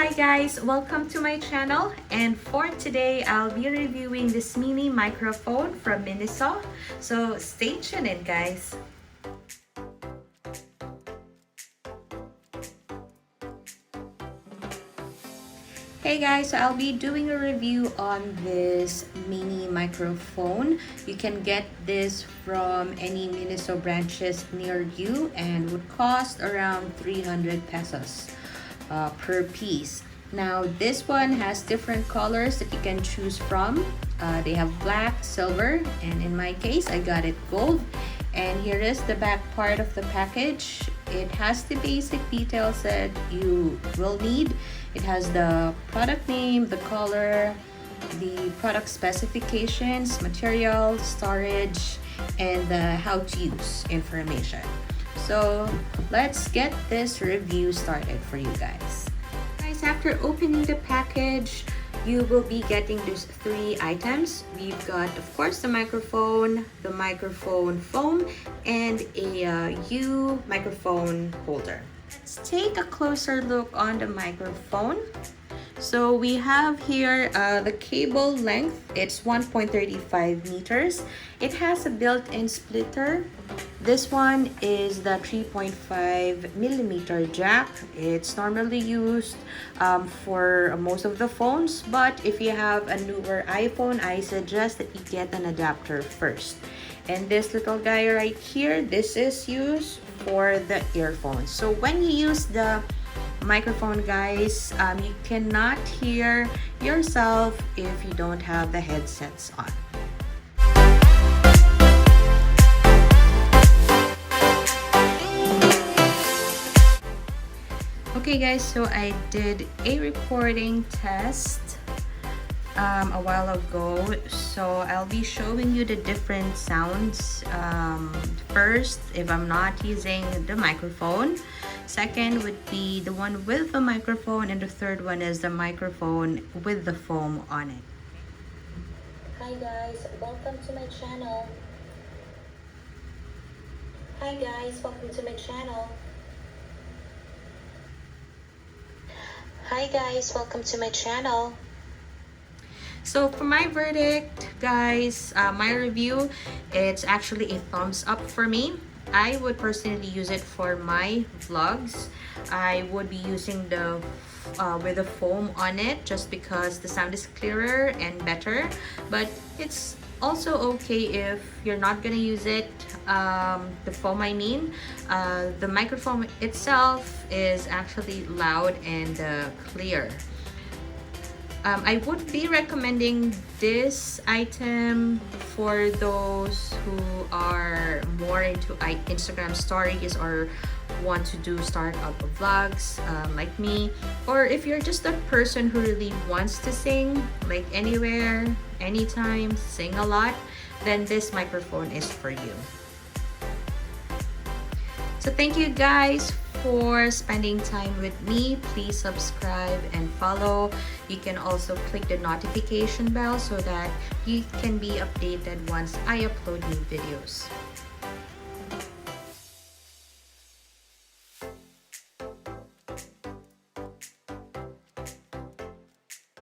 Hi guys, welcome to my channel, and for today I'll be reviewing this mini microphone from Miniso. So stay tuned in, guys. Hey guys, so I'll be doing a review on this mini microphone. You can get this from any Miniso branches near you and would cost around 300 pesos per piece. Now this one has different colors that you can choose from. They have black, silver, and in my case I got it gold. And here is the back part of the package. It has the basic details that you will need. It has the product name, the color, the product specifications, material, storage, and the how to use information. So let's get this review started for you guys. Guys, after opening the package, you will be getting these three items. We've got, of course, the microphone foam, and a U microphone holder. Let's take a closer look on the microphone. So we have here the cable length. It's 1.35 meters. It has a built-in splitter. This one is the 3.5 millimeter jack. It's normally used for most of the phones, but if you have a newer iPhone, I suggest that you get an adapter first. And this little guy right here, this is used for the earphones. So when you use the microphone, guys, you cannot hear yourself if you don't have the headsets on. Okay guys, so I did a recording test a while ago, so I'll be showing you the different sounds. First, if I'm not using the microphone. Second would be the one with the microphone, and the third one is the microphone with the foam on it. Hi guys, welcome to my channel. Hi guys, welcome to my channel. Hi guys, welcome to my channel. So for my verdict, guys, my review, it's actually a thumbs up for me. I would personally use it for my vlogs. I would be using the with the foam on it just because the sound is clearer and better, but it's also okay if you're not gonna use it, the foam I mean. The microphone itself is actually loud and clear. I would be recommending this item for those who are more into Instagram stories or want to do startup vlogs like me, or if you're just a person who really wants to sing, like anywhere, anytime, sing a lot, then this microphone is for you. So thank you guys for spending time with me. Please subscribe and follow. You can also click the notification bell so that you can be updated once I upload new videos.